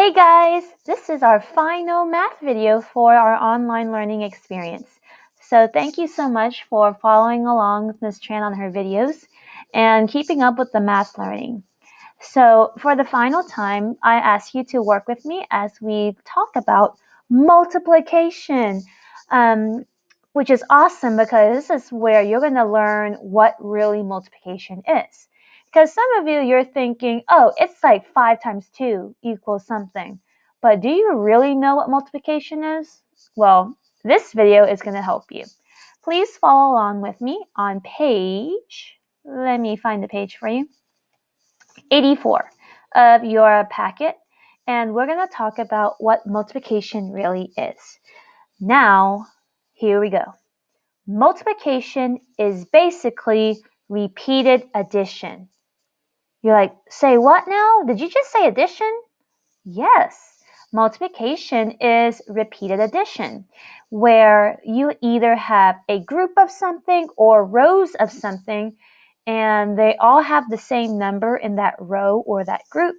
Hey guys, this is our final math video for our online learning experience. So thank you so much for following along with Ms. Tran on her videos and keeping up with the math learning. So for the final time, I ask you to work with me as we talk about multiplication, which is awesome because this is where you're going to learn what really multiplication is. Because some of you, you're thinking, oh, it's like 5 times 2 equals something. But do you really know what multiplication is? Well, this video is going to help you. Please follow along with me on page, let me find the page for you, 84 of your packet. And we're going to talk about what multiplication really is. Now, here we go. Multiplication is basically repeated addition. You're like, say what now? Did you just say addition? Yes. Multiplication is repeated addition, where you either have a group of something or rows of something, and they all have the same number in that row or that group,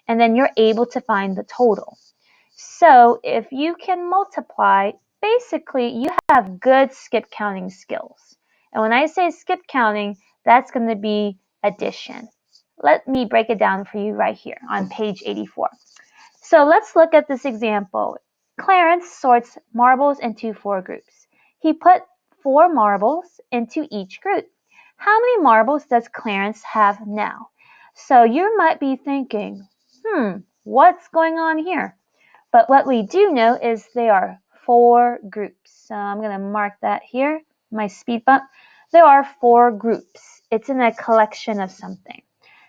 and then you're able to find the total. So if you can multiply, basically you have good skip counting skills. And when I say skip counting, that's going to be addition. Let me break it down for you right here on page 84. So let's look at this example. Clarence sorts marbles into 4 groups. He put 4 marbles into each group. How many marbles does Clarence have now? So you might be thinking, what's going on here? But what we do know is they are 4 groups. So I'm going to mark that here, my speed bump. There are 4 groups. It's in a collection of something.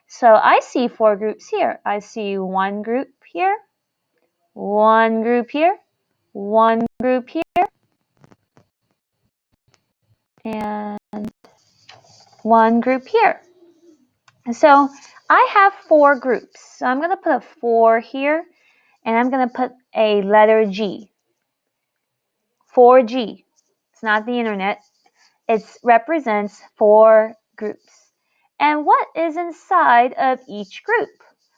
So I see 4 groups here. I see 1 group here, 1 group here, 1 group here, and 1 group here. So I have 4 groups. So I'm going to put a 4 here, and I'm going to put a letter G. 4G. It's not the internet. It represents 4 groups. And what is inside of each group?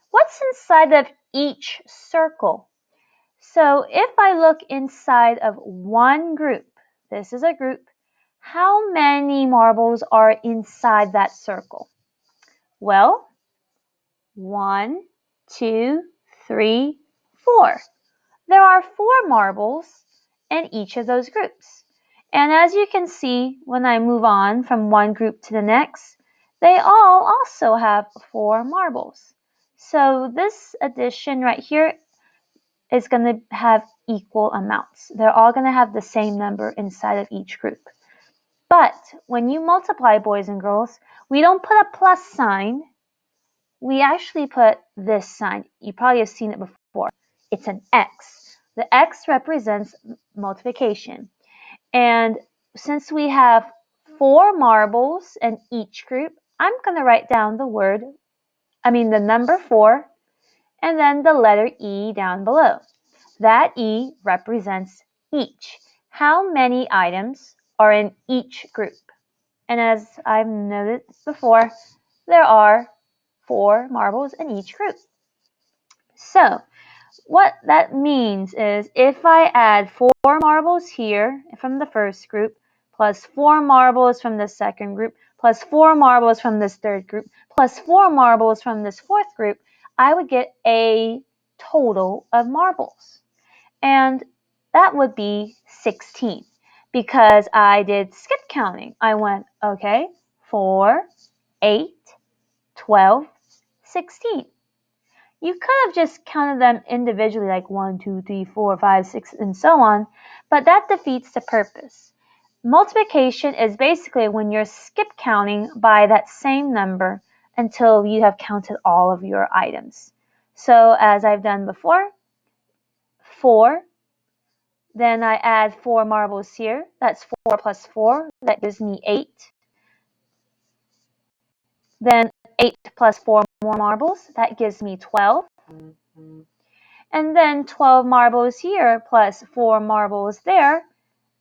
What's inside of each circle? So if I look inside of one group, this is a group, how many marbles are inside that circle? Well, 1, 2, 3, 4. There are 4 marbles in each of those groups. And as you can see, when I move on from one group to the next, they all also have 4 marbles. So this addition right here is going to have equal amounts. They're all going to have the same number inside of each group. But when you multiply, boys and girls, we don't put a plus sign. We actually put this sign. You probably have seen it before. It's an X. The X represents multiplication. And since we have 4 marbles in each group, I'm going to write down the number 4, and then the letter E down below. That E represents each. How many items are in each group? And as I've noted before, there are 4 marbles in each group. So what that means is if I add 4 marbles here from the first group, plus 4 marbles from the second group, plus 4 marbles from this third group, plus 4 marbles from this fourth group, I would get a total of marbles. And that would be 16 because I did skip counting. I went, okay, 4, 8, 12, 16. You could have just counted them individually like 1, 2, 3, 4, 5, 6, and so on, but that defeats the purpose. Multiplication is basically when you're skip counting by that same number until you have counted all of your items. So as I've done before, 4, then I add 4 marbles here. That's 4 plus 4. That gives me 8. Then 8 plus 4 more marbles. That gives me 12. And then 12 marbles here plus 4 marbles there.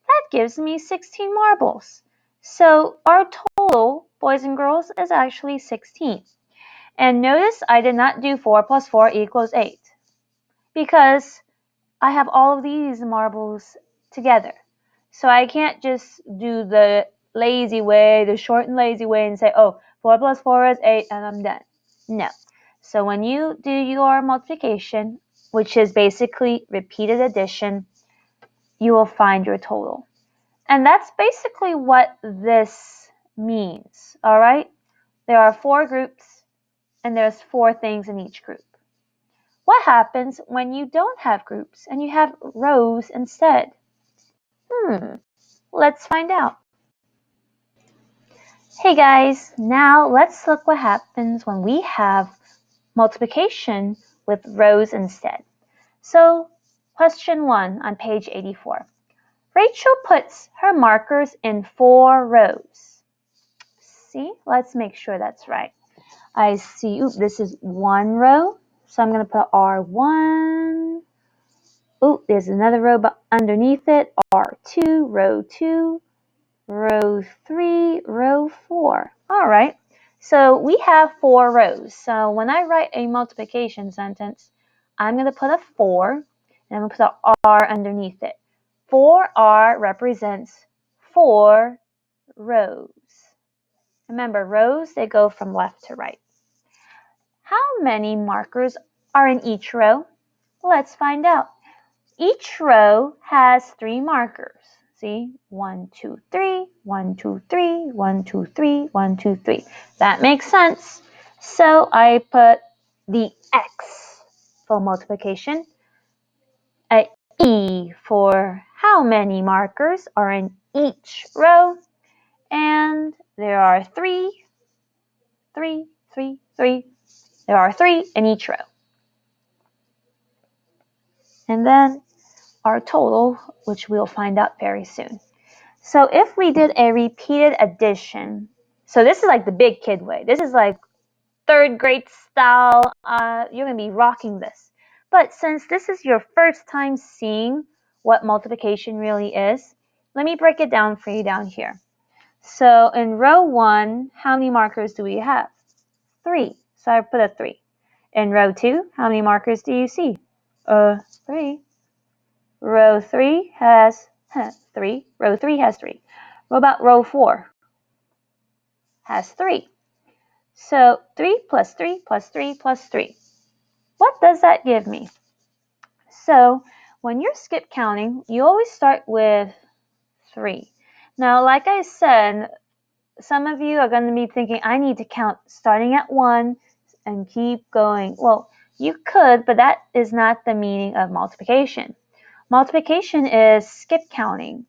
That gives me 16 marbles. So our total, boys and girls, is actually 16. And notice I did not do 4 plus 4 equals 8. because I have all of these marbles together. So I can't just do the lazy way, the short and lazy way, and say, oh, 4 plus 4 is 8, and I'm done. No. So when you do your multiplication, which is basically repeated addition, you will find your total. And that's basically what this means, all right? There are 4 groups, and there's 4 things in each group. What happens when you don't have groups and you have rows instead? Let's find out. Hey guys, now let's look what happens when we have multiplication with rows instead. So, question 1 on page 84. Rachel puts her markers in 4 rows. See, let's make sure that's right. I see, this is 1 row, so I'm going to put R1. There's another row underneath it, R2, row 2, row 3, row 4. All right, so we have 4 rows. So when I write a multiplication sentence, I'm going to put a 4, and I'm going to put an R underneath it. 4R represents 4 rows. Remember, rows, they go from left to right. How many markers are in each row? Let's find out. Each row has 3 markers. See, 1, 2, 3, 1, 2, 3, 1, 2, 3, 1, 2, 3. That makes sense. So I put the X for multiplication, a E for how many markers are in each row, and there are 3, 3, 3, 3. There are 3 in each row. And then our total, which we'll find out very soon. So if we did a repeated addition, so this is like the big kid way. This is like 3rd grade style. You're going to be rocking this. But since this is your first time seeing what multiplication really is, let me break it down for you down here. So in row 1, how many markers do we have? 3. So I put a 3. In row 2, how many markers do you see? 3. Row 3 has 3. Row 3 has 3. What about row 4? Has 3. So 3 plus 3 plus 3 plus 3. What does that give me? So when you're skip counting, you always start with 3. Now, like I said, some of you are going to be thinking, I need to count starting at 1 and keep going. Well, you could, but that is not the meaning of multiplication. Multiplication is skip counting.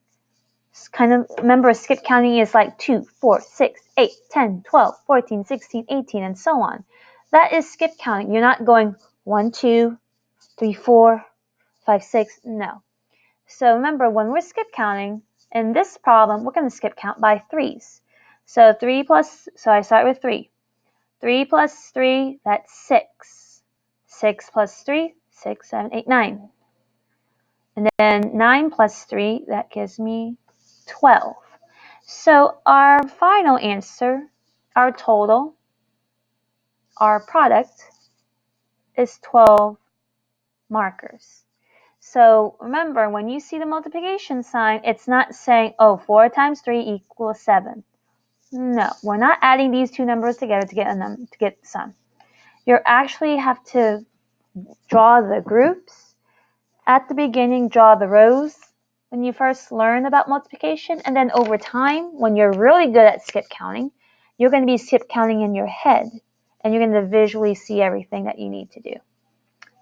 Kind of remember, skip counting is like 2, 4, 6, 8, 10, 12, 14, 16, 18, and so on. That is skip counting. You're not going 1, 2, 3, 4, 5, 6. No. So remember, when we're skip counting, in this problem, we're going to skip count by 3s. So I start with 3. 3 plus 3, that's 6. 6 plus 3, 6, 7, 8, 9. And then 9 plus 3, that gives me 12. So our final answer, our total, our product is 12 markers. So remember, when you see the multiplication sign, it's not saying, 4 times 3 equals 7. No, we're not adding these two numbers together to get the sum. You actually have to draw the groups. At the beginning, draw the rows when you first learn about multiplication, and then over time, when you're really good at skip counting, you're going to be skip counting in your head, and you're going to visually see everything that you need to do.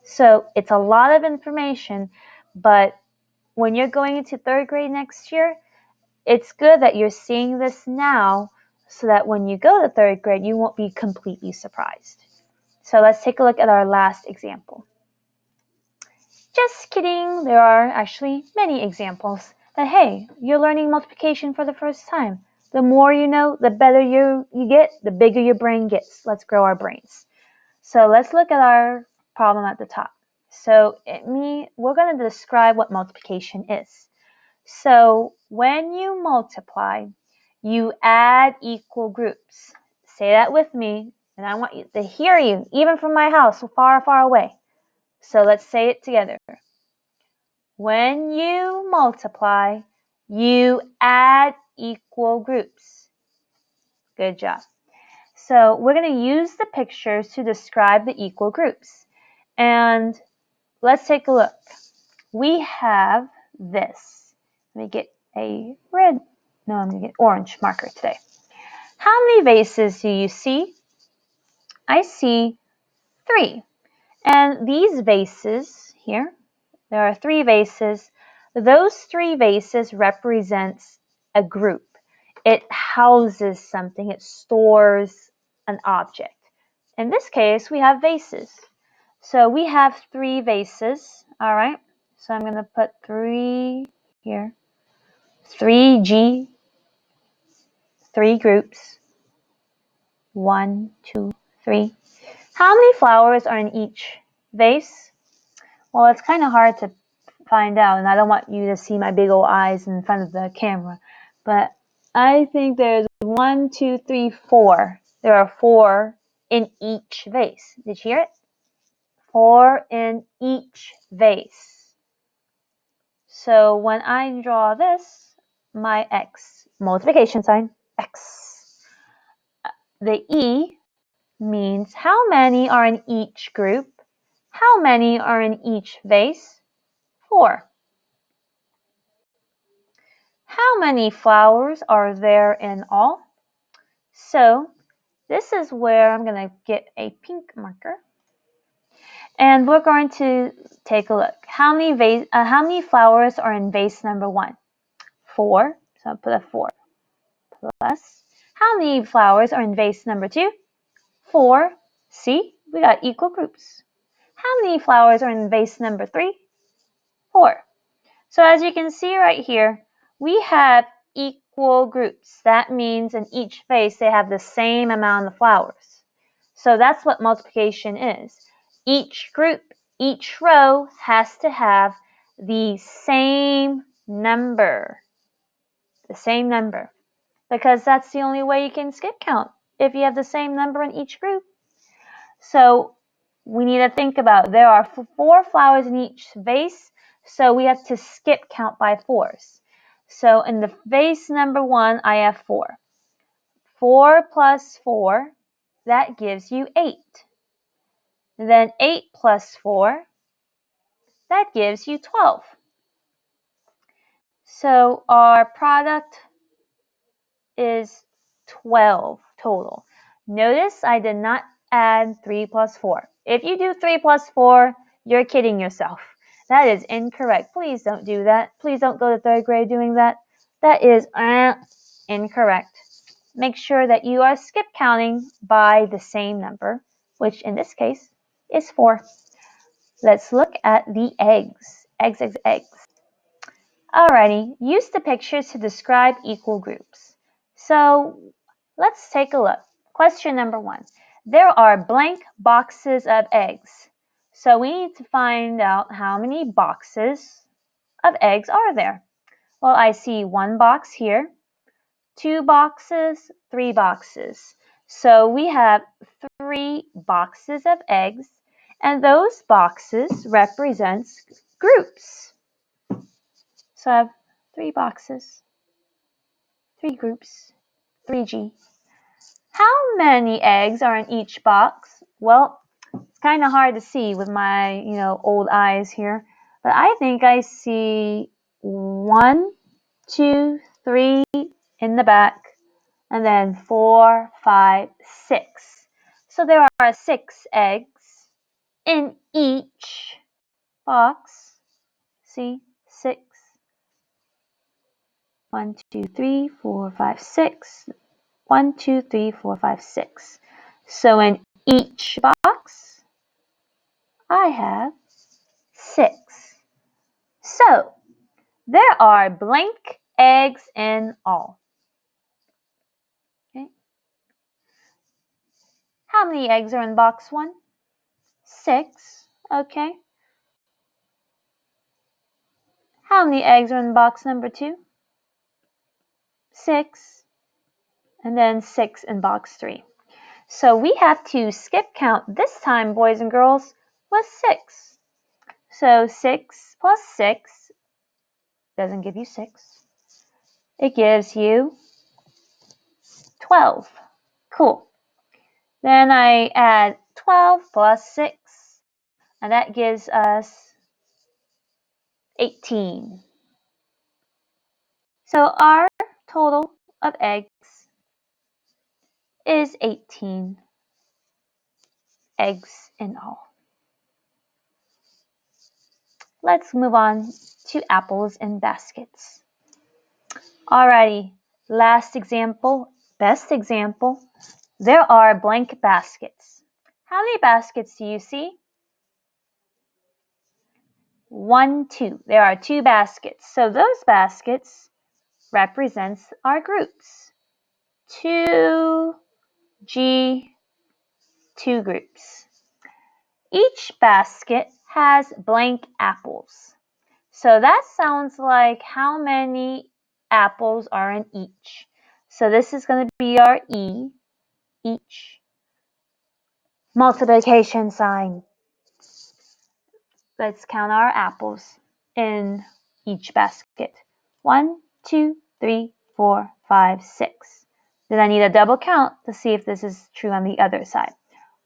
So it's a lot of information, but when you're going into 3rd grade next year, it's good that you're seeing this now so that when you go to 3rd grade, you won't be completely surprised. So let's take a look at our last example. Just kidding, there are actually many examples that, hey, you're learning multiplication for the first time. The more you know, the better you get, the bigger your brain gets. Let's grow our brains. So let's look at our problem at the top. So we're going to describe what multiplication is. So when you multiply, you add equal groups. Say that with me, and I want you to hear you, even from my house, so far, far away. So let's say it together. When you multiply, you add equal groups. Good job. So we're going to use the pictures to describe the equal groups. And let's take a look. We have this. Let me get a red, no, I'm going to get orange marker today. How many vases do you see? I see 3. And these vases here, there are 3 vases. Those 3 vases represents a group. It houses something. It stores an object. In this case, we have vases. So we have 3 vases, all right? So I'm going to put 3 here. 3G, 3 groups. 1, 2, 3. How many flowers are in each vase? Well, it's kind of hard to find out, and I don't want you to see my big old eyes in front of the camera. But I think there's 1, 2, 3, 4. There are 4 in each vase. Did you hear it? 4 in each vase. So when I draw this, my X, multiplication sign, X. The E means how many are in each group? How many are in each vase? 4. How many flowers are there in all? So this is where I'm going to get a pink marker. And we're going to take a look. How many flowers are in vase number 1? 4. So I'll put a 4. Plus, how many flowers are in vase number 2? 4. See, we got equal groups. How many flowers are in vase number 3? 4. So as you can see right here, we have equal groups. That means in each vase they have the same amount of flowers. So that's what multiplication is. Each group, each row has to have the same number. The same number. Because that's the only way you can skip count, if you have the same number in each group. So we need to think about, there are 4 flowers in each vase, so we have to skip count by 4s. So in the vase number 1, I have 4. 4 plus 4, that gives you 8. Then 8 plus 4, that gives you 12. So our product is 12 total. Notice I did not add 3 plus 4. If you do 3 plus 4, you're kidding yourself. That is incorrect. Please don't do that. Please don't go to 3rd grade doing that. That is incorrect. Make sure that you are skip counting by the same number, which in this case is 4. Let's look at the eggs. Eggs, eggs, eggs. Alrighty, use the pictures to describe equal groups. So let's take a look. Question number 1. There are blank boxes of eggs. So we need to find out how many boxes of eggs are there. Well, I see 1 box here, 2 boxes, 3 boxes. So we have 3 boxes of eggs, and those boxes represents groups. So I have 3 boxes, 3 groups, 3G. How many eggs are in each box? Well, it's kind of hard to see with my, old eyes here, but I think I see 1, 2, 3 in the back, and then 4, 5, 6. So there are 6 eggs in each box. See, 6. 1, 2, 3, 4, 5, 6. 1, 2, 3, 4, 5, 6. So in each box, I have 6. So there are blank eggs in all. Okay. How many eggs are in box 1? 6. Okay. How many eggs are in box number 2? 6. And then 6 in box 3. So we have to skip count this time, boys and girls, with 6. So 6 plus 6 doesn't give you 6. It gives you 12. Cool. Then I add 12 plus 6, and that gives us 18. So our total of eggs is 18 eggs in all. Let's move on to apples in baskets. Alrighty, last example, best example. There are blank baskets. How many baskets do you see? 1, 2. There are 2 baskets. So those baskets represents our groups. 2G, 2 groups. Each basket has blank apples. So that sounds like how many apples are in each. So this is going to be our E, each. Multiplication sign. Let's count our apples in each basket. 1, 2, 3, 4, 5, 6. Then I need a double count to see if this is true on the other side.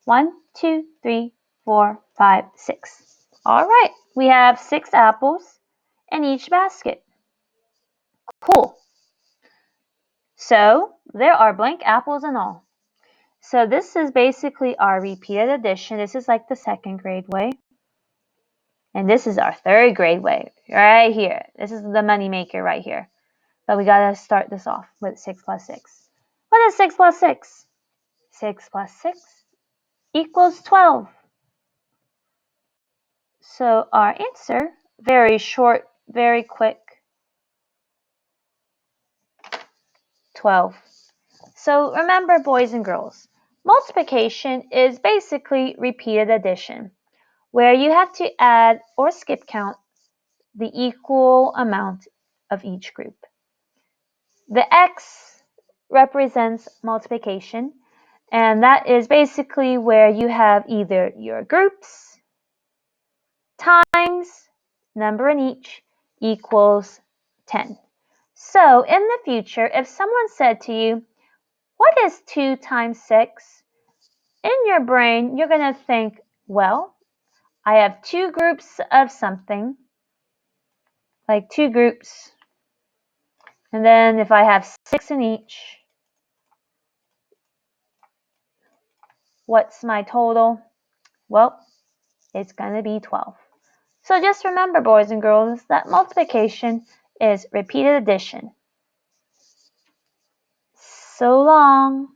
1, 2, 3, 4, 5, 6. All right, we have 6 apples in each basket. Cool. So there are blank apples in all. So this is basically our repeated addition. This is like the second grade way. And this is our third grade way right here. This is the money maker right here. But we got to start this off with 6 plus 6. What is 6 plus 6? 6 plus 6 equals 12. So our answer, very short, very quick, 12. So remember, boys and girls, multiplication is basically repeated addition, where you have to add or skip count the equal amount of each group. The X represents multiplication, and that is basically where you have either your groups times number in each equals 10. So in the future, if someone said to you, what is 2 times 6? In your brain, you're going to think, well, I have 2 groups of something, like 2 groups, and then if I have 6 in each, what's my total? Well, it's going to be 12. So just remember, boys and girls, that multiplication is repeated addition. So long.